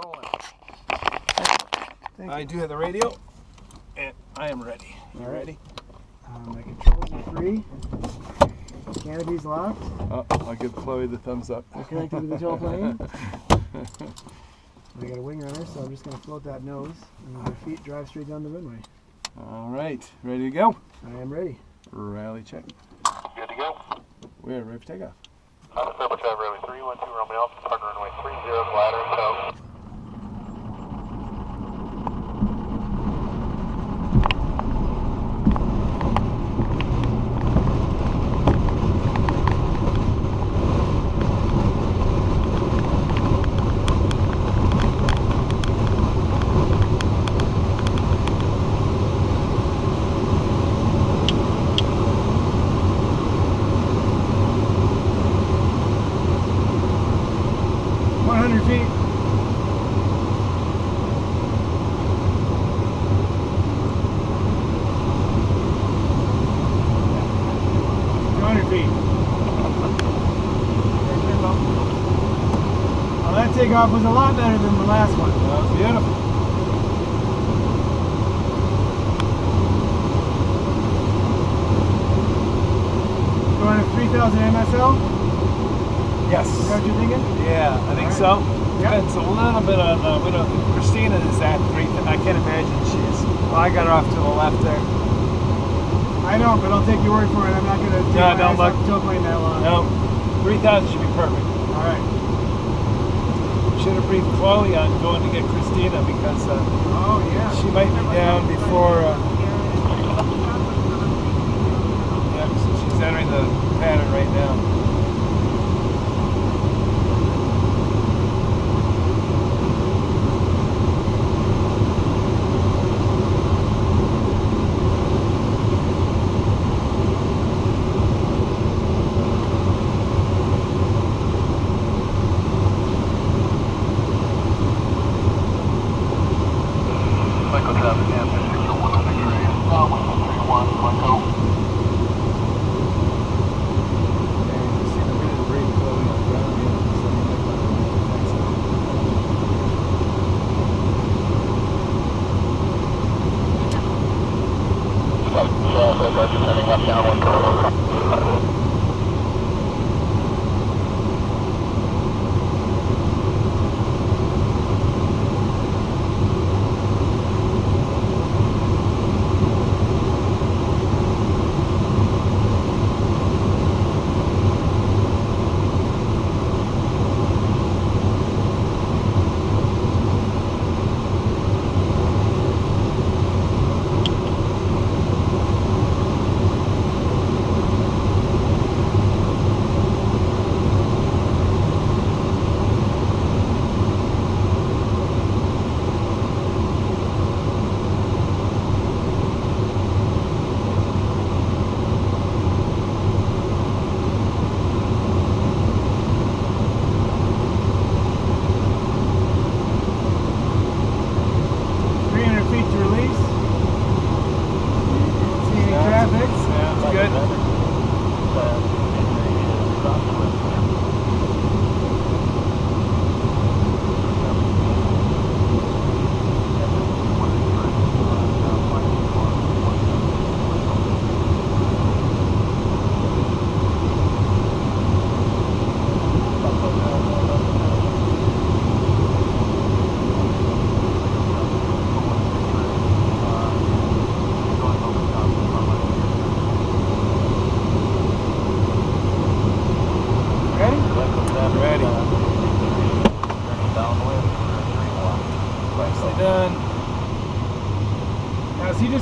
rolling. I do have the radio, and I am ready. You ready? My controls are free. Canopy's locked. Oh, I'll give Chloe the thumbs up. We're connected to the dual plane. We got a wing runner, so I'm just going to float that nose and with our feet drive straight down the runway. All right, ready to go? I am ready. Rally check. Good to go. We're ready for takeoff. Faribault Drive runway 312 Romeo Alpha, partner runway 30, glider and tow. Takeoff was a lot better than the last one. That was beautiful. Going to 3,000 MSL? Yes. Is that what you're thinking? Yeah, I think so. Depends a little bit on, Christina is at 3,000. I can't imagine she's, well, I got her off to the left there. I know, but I'll take your word for it. I'm not going to take my eyes off the tail plane that long. No, 3,000 should be perfect. All right. Should have briefed Chloe on going to get Christina because she might be down before. Yeah, so she's entering the pattern right now.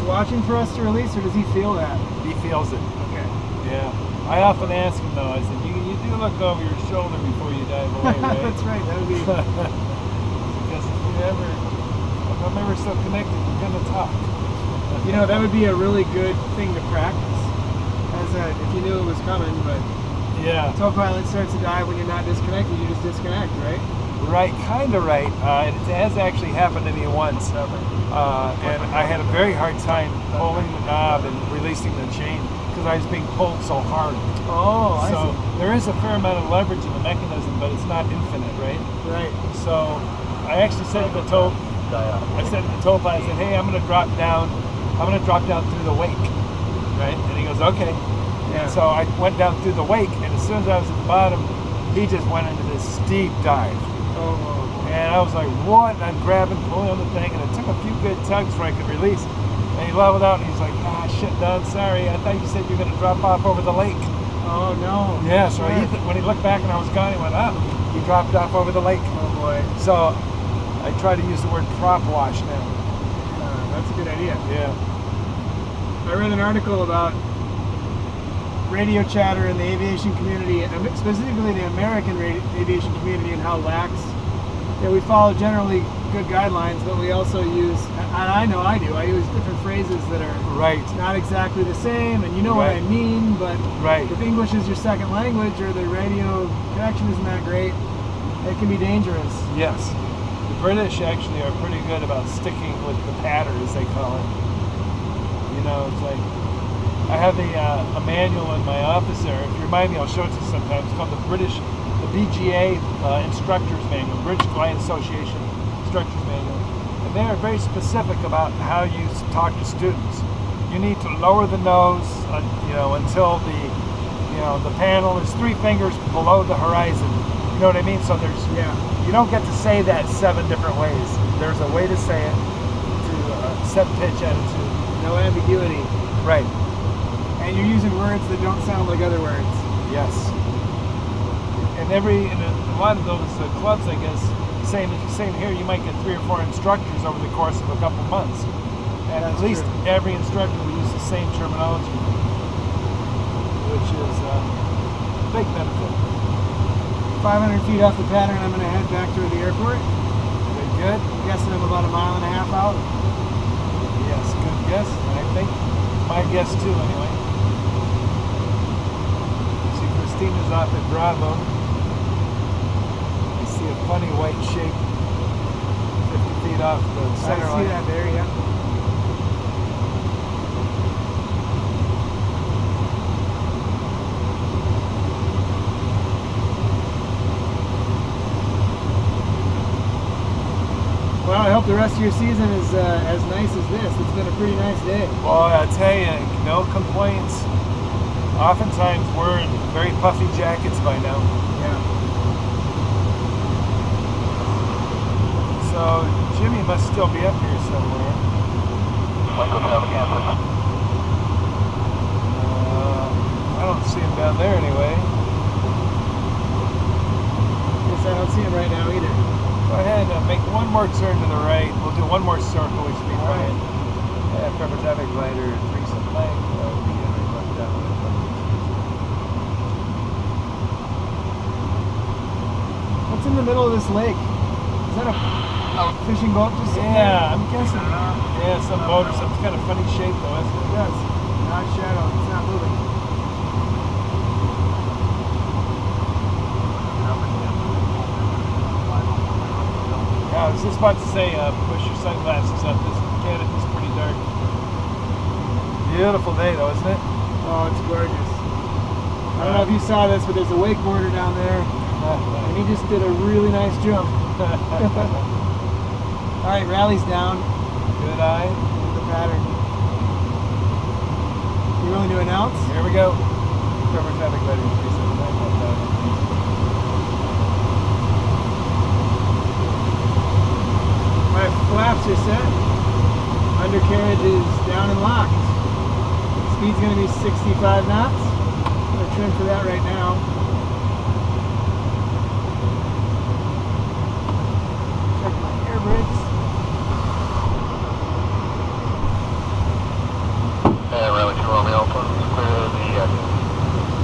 Watching for us to release, or does he feel that? He feels it. Okay. Yeah. I often ask him though, I said, you do look over your shoulder before you dive away, right? That's right, that would be... Because if I'm ever so connected, we're going to talk. You know, that would be a really good thing to practice, if you knew it was coming, but... Yeah. Tow pilot starts to dive when you're not disconnected, you just disconnect, right? Right, kind of right. It has actually happened to me once. And I had a very hard time pulling the knob and releasing the chain because I was being pulled so hard. Oh, I see. There is a fair amount of leverage in the mechanism, but it's not infinite, right? Right. So I actually said to the tow, I said to the tow pilot, I said, hey, I'm gonna drop down through the wake, right? And he goes, okay. Yeah. And so I went down through the wake, and as soon as I was at the bottom, he just went into this steep dive. Oh. And I was like, what? And I'm grabbing, pulling on the thing, and it took a few good tugs before I could release. And he leveled out, and he's like, ah, shit, Don, sorry. I thought you said you were gonna drop off over the lake. Oh no. Yeah, so when he looked back and I was gone, he went, he dropped off over the lake. Oh boy. So I try to use the word prop wash now. That's a good idea. Yeah. I read an article about radio chatter in the aviation community, specifically the American aviation community, and how lax. We follow generally good guidelines, but we also use, and I know I do, I use different phrases that are not exactly the same, and you know what I mean, but if English is your second language or the radio connection isn't that great, it can be dangerous. Yes. The British actually are pretty good about sticking with the pattern, as they call it. You know, it's like, I have a manual in my office there. If you remind me, I'll show it to you sometime. It's called the BGA Instructors Manual, British Flying Association Instructors Manual. And they are very specific about how you talk to students. You need to lower the nose, until the panel is 3 fingers below the horizon. You know what I mean? So you don't get to say that 7 different ways. There's a way to say it to set pitch attitude. No ambiguity. Right. And you're using words that don't sound like other words. Yes. And a lot of those clubs, I guess, same here, you might get 3 or 4 instructors over the course of a couple months. And at least every instructor will use the same terminology, which is a big benefit. 500 feet off the pattern, I'm going to head back toward the airport. Good. I'm guessing I'm about 1.5 miles out. Yes, good guess. I think my guess too, anyway. See, Christina's off at Bravo. I see a funny white shape 50 feet off the center line. I see that there, yeah. Well, I hope the rest of your season is as nice as this. It's been a pretty nice day. Well, I tell you, no complaints. Oftentimes we're in very puffy jackets by now. Yeah. So Jimmy must still be up here somewhere. I don't see him down there anyway. Guess I don't see him right now either. Go ahead and make one more turn to the right. We'll do one more circle. We should be fine. Pepper traffic glider, 3 some flag. What's in the middle of this lake? Is that a fishing boat just sitting there? Yeah, I'm guessing. Yeah, some boat or something. It's got a funny shape though, isn't it? It does. Not shadow. It's not moving. I was just about to say, push your sunglasses up. This canody's pretty dark. Beautiful day though, isn't it? Oh, it's gorgeous. I don't know if you saw this, but there's a wakeboarder down there, and he just did a really nice jump. All right, rally's down. Good eye. The pattern. You willing to announce? Here we go. Cover traffic lighting 379. My flaps are set. Undercarriage is down and locked. Speed's going to be 65 knots. I'm going to trim for that right now. Check my air brakes. Rally 2 Romeo, please clear the exit.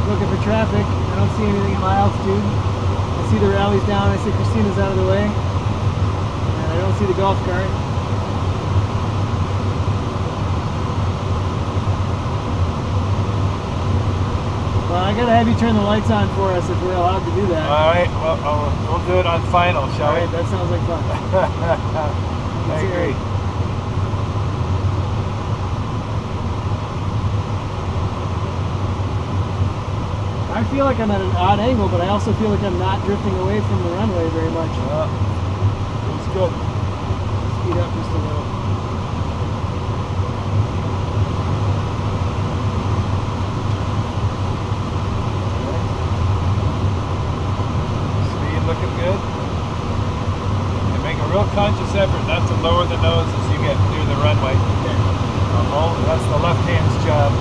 Looking for traffic. I don't see anything at my altitude. I see the rally's down. I see Christina's out of the way. I don't see the golf cart. Well, I gotta have you turn the lights on for us if we're allowed to do that. All right, well, we'll do it on final, shall we? All right, that sounds like fun. I agree. I feel like I'm at an odd angle, but I also feel like I'm not drifting away from the runway very much. Let's go a real conscious effort not to lower the nose as you get near the runway. Okay. That's the left hand's job.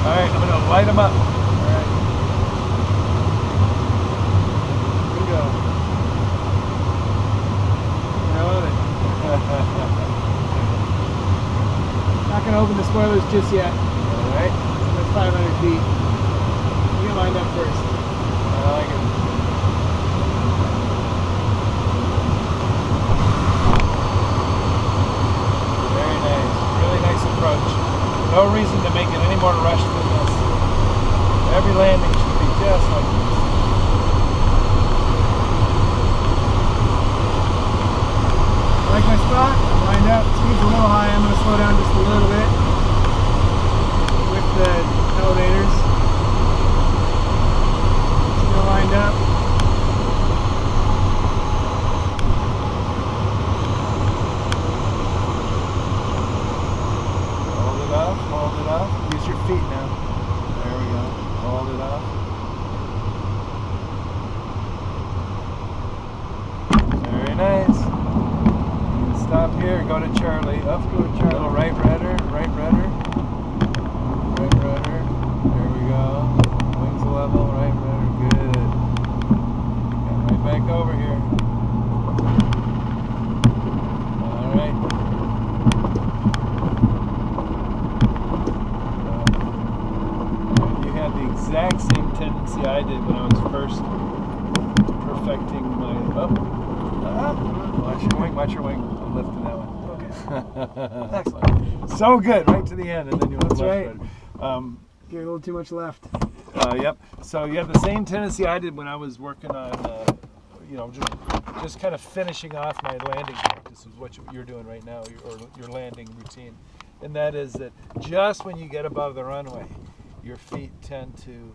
All right, I'm going to light them up. All right. Here we go. I love it. Not going to open the spoilers just yet. All right. That's 500 feet. You get lined up first. I like it. Very nice. Really nice approach. No reason to make it any more rushed than this. Every landing should be just like this. I like my spot. I'm lined up. Speed's a little high. I'm going to slow down just a little bit with the elevators. Still lined up. Hold it up, hold it up. Use your feet now. There we go. Hold it up. Very nice. Stop here, go to Charlie. Up, go to Charlie. Little right rudder, right rudder. Right rudder. There we go. Wings level, right rudder. Good. Come right back over here. All right. You had the exact same tendency I did when I was first perfecting my watch your wing, watch your wing. I'm lifting that one. Okay. Excellent. So good, right to the end, and then you went That's left. right. Get a little too much left. Yep. So you have the same tendency I did when I was working on, just kind of finishing off my landing practice is what you're doing right now, or your landing routine, and that is that just when you get above the runway, your feet tend to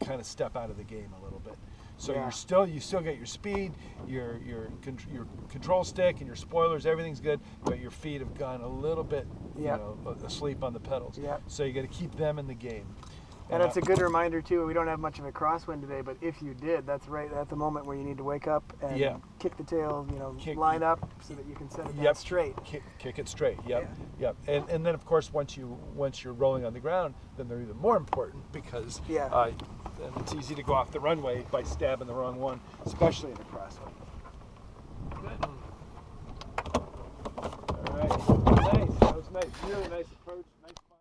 kind of step out of the game a little bit. So Yeah. you still get your speed, your control stick and your spoilers, everything's good, but your feet have gone a little bit, Yep. asleep on the pedals. Yep. So you got to keep them in the game. And it's a good reminder too. We don't have much of a crosswind today, but if you did, that's right at the moment where you need to wake up and Yeah. kick the tail. Kick- line up so that you can set it down Yep. straight. Kick it straight. Yep. And then of course once you're rolling on the ground, then they're even more important because Yeah. then it's easy to go off the runway by stabbing the wrong one, especially in a crosswind. Good. All right. Nice. That was nice. Really nice approach.